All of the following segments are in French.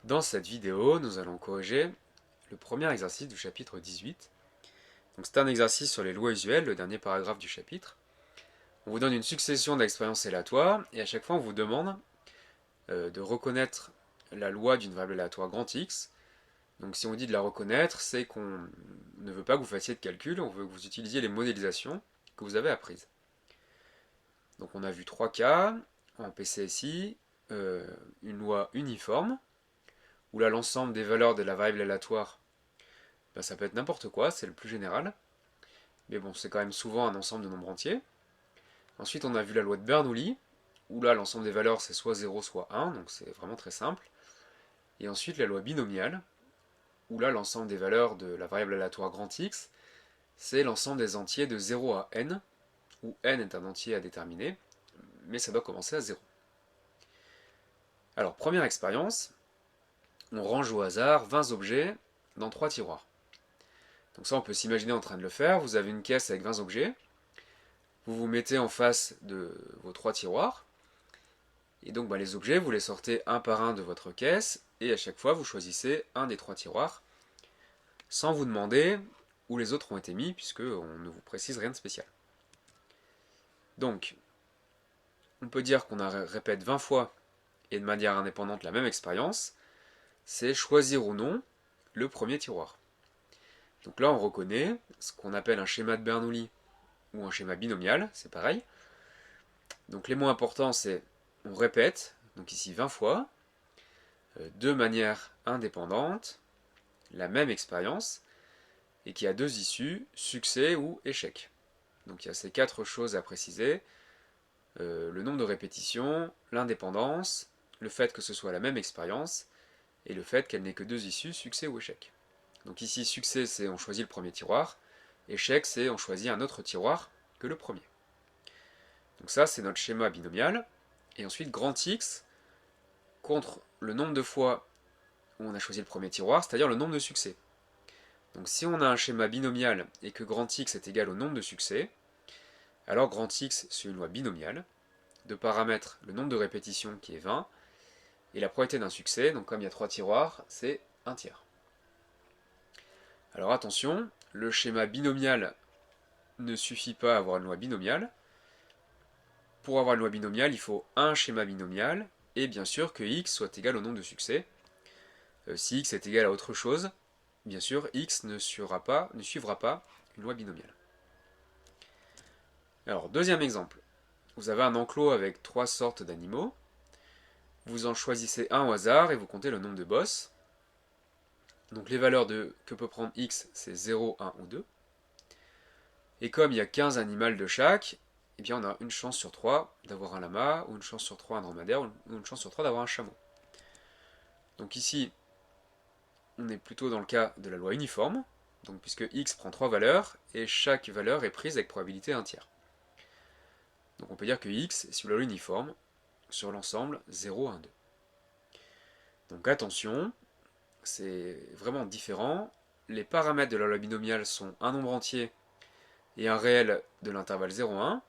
Dans cette vidéo, nous allons corriger le premier exercice du chapitre 18. Donc c'est un exercice sur les lois usuelles, le dernier paragraphe du chapitre. On vous donne une succession d'expériences aléatoires et à chaque fois on vous demande de reconnaître la loi d'une variable aléatoire grand X. Donc si on dit de la reconnaître, c'est qu'on ne veut pas que vous fassiez de calcul, on veut que vous utilisiez les modélisations que vous avez apprises. Donc on a vu trois cas en PCSI, une loi uniforme, où là l'ensemble des valeurs de la variable aléatoire, ben, ça peut être n'importe quoi, c'est le plus général. Mais bon, c'est quand même souvent un ensemble de nombres entiers. Ensuite, on a vu la loi de Bernoulli, où là l'ensemble des valeurs c'est soit 0 soit 1, donc c'est vraiment très simple. Et ensuite la loi binomiale, où là l'ensemble des valeurs de la variable aléatoire grand X, c'est l'ensemble des entiers de 0 à n, où n est un entier à déterminer, mais ça doit commencer à 0. Alors, première expérience, on range au hasard 20 objets dans 3 tiroirs. Donc ça, on peut s'imaginer en train de le faire. Vous avez une caisse avec 20 objets. Vous vous mettez en face de vos 3 tiroirs. Et donc les objets, vous les sortez un par un de votre caisse. Et à chaque fois, vous choisissez un des 3 tiroirs. Sans vous demander où les autres ont été mis, puisqu'on ne vous précise rien de spécial. Donc, on peut dire qu'on répète 20 fois et de manière indépendante la même expérience. C'est choisir ou non le premier tiroir. Donc là, on reconnaît ce qu'on appelle un schéma de Bernoulli ou un schéma binomial, c'est pareil. Donc les mots importants, c'est on répète, donc ici 20 fois, de manière indépendante, la même expérience, et qui a deux issues, succès ou échec. Donc il y a ces quatre choses à préciser, le nombre de répétitions, l'indépendance, le fait que ce soit la même expérience, et le fait qu'elle n'ait que deux issues, succès ou échec. Donc ici, succès, c'est on choisit le premier tiroir, échec, c'est on choisit un autre tiroir que le premier. Donc ça, c'est notre schéma binomial. Et ensuite, grand X contre le nombre de fois où on a choisi le premier tiroir, c'est-à-dire le nombre de succès. Donc si on a un schéma binomial et que grand X est égal au nombre de succès, alors grand X suit une loi binomiale de paramètre le nombre de répétitions qui est 20 et la probabilité d'un succès, donc comme il y a 3 tiroirs, c'est 1 tiers. Alors attention, le schéma binomial ne suffit pas à avoir une loi binomiale. Pour avoir une loi binomiale, il faut un schéma binomial et bien sûr que x soit égal au nombre de succès. Si x est égal à autre chose, bien sûr x ne suivra pas une loi binomiale. Alors deuxième exemple, vous avez un enclos avec trois sortes d'animaux, vous en choisissez un au hasard et vous comptez le nombre de bosses. Donc les valeurs que peut prendre x, c'est 0, 1 ou 2. Et comme il y a 15 animaux de chaque, eh bien on a une chance sur 3 d'avoir un lama, ou une chance sur 3 un dromadaire, ou une chance sur 3 d'avoir un chameau. Donc ici, on est plutôt dans le cas de la loi uniforme, donc puisque x prend 3 valeurs, et chaque valeur est prise avec probabilité 1 tiers. Donc on peut dire que x suit la loi uniforme sur l'ensemble 0, 1, 2. Donc attention, c'est vraiment différent. Les paramètres de la loi binomiale sont un nombre entier et un réel de l'intervalle 0, 1.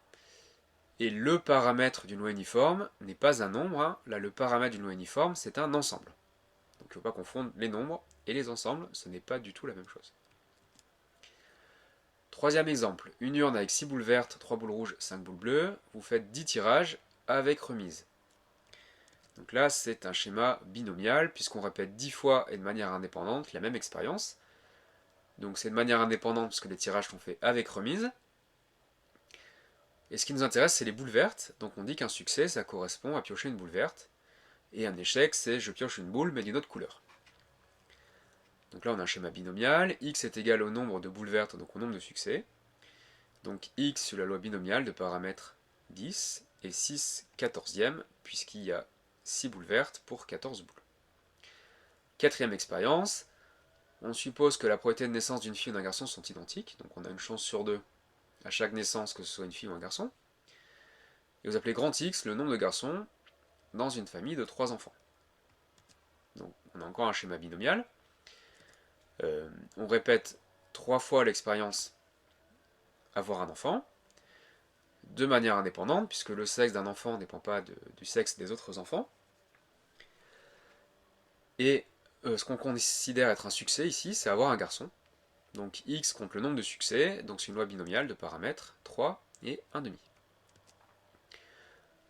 Et le paramètre d'une loi uniforme n'est pas un nombre. Hein. Là, le paramètre d'une loi uniforme, c'est un ensemble. Donc il ne faut pas confondre les nombres et les ensembles, ce n'est pas du tout la même chose. Troisième exemple, une urne avec 6 boules vertes, 3 boules rouges, 5 boules bleues. Vous faites 10 tirages avec remise. Donc là, c'est un schéma binomial, puisqu'on répète 10 fois et de manière indépendante la même expérience. Donc c'est de manière indépendante, puisque les tirages sont faits avec remise. Et ce qui nous intéresse, c'est les boules vertes. Donc on dit qu'un succès, ça correspond à piocher une boule verte. Et un échec, c'est je pioche une boule, mais d'une autre couleur. Donc là, on a un schéma binomial. X est égal au nombre de boules vertes, donc au nombre de succès. Donc x sur la loi binomiale de paramètre 10 et 6 quatorzième, puisqu'il y a 6 boules vertes pour 14 boules. Quatrième expérience, on suppose que la probabilité de naissance d'une fille ou d'un garçon sont identiques, donc on a une chance sur deux à chaque naissance que ce soit une fille ou un garçon. Et vous appelez grand X le nombre de garçons dans une famille de 3 enfants. Donc on a encore un schéma binomial. On répète 3 fois l'expérience avoir un enfant, de manière indépendante, puisque le sexe d'un enfant ne dépend pas du sexe des autres enfants. Et ce qu'on considère être un succès ici, c'est avoir un garçon. Donc x compte le nombre de succès, donc c'est une loi binomiale de paramètres 3 et 1,5.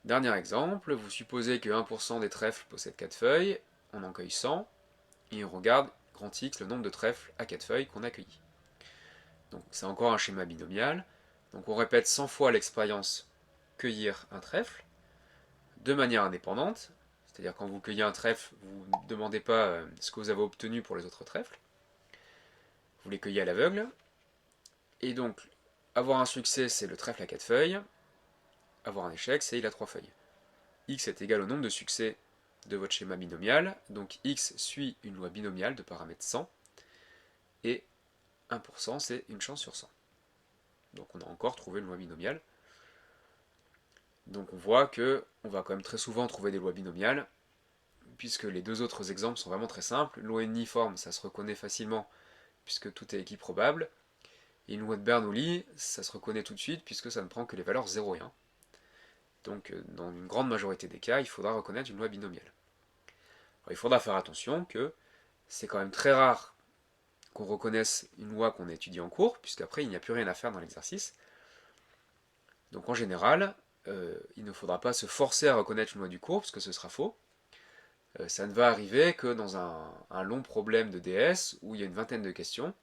Dernier exemple, vous supposez que 1% des trèfles possèdent 4 feuilles, on en cueille 100, et on regarde grand X le nombre de trèfles à 4 feuilles qu'on a cueillis. Donc c'est encore un schéma binomial, donc on répète 100 fois l'expérience cueillir un trèfle, de manière indépendante, c'est-à-dire quand vous cueillez un trèfle, vous ne demandez pas ce que vous avez obtenu pour les autres trèfles, vous les cueillez à l'aveugle, et donc avoir un succès c'est le trèfle à 4 feuilles, avoir un échec c'est il a 3 feuilles. X est égal au nombre de succès de votre schéma binomial, donc X suit une loi binomiale de paramètre 100, et 1% c'est une chance sur 100. Donc on a encore trouvé une loi binomiale. Donc on voit que on va quand même très souvent trouver des lois binomiales, puisque les deux autres exemples sont vraiment très simples. Une loi uniforme, ça se reconnaît facilement, puisque tout est équiprobable. Et une loi de Bernoulli, ça se reconnaît tout de suite, puisque ça ne prend que les valeurs 0 et 1. Donc dans une grande majorité des cas, il faudra reconnaître une loi binomiale. Alors, il faudra faire attention que c'est quand même très rare qu'on reconnaisse une loi qu'on a étudiée en cours, puisqu'après il n'y a plus rien à faire dans l'exercice. Donc en général, il ne faudra pas se forcer à reconnaître une loi du cours, parce que ce sera faux. Ça ne va arriver que dans un long problème de DS, où il y a une vingtaine de questions,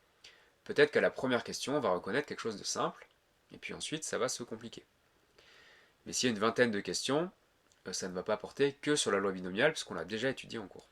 peut-être qu'à la première question, on va reconnaître quelque chose de simple, et puis ensuite ça va se compliquer. Mais s'il y a une vingtaine de questions, ça ne va pas porter que sur la loi binomiale, puisqu'on l'a déjà étudié en cours.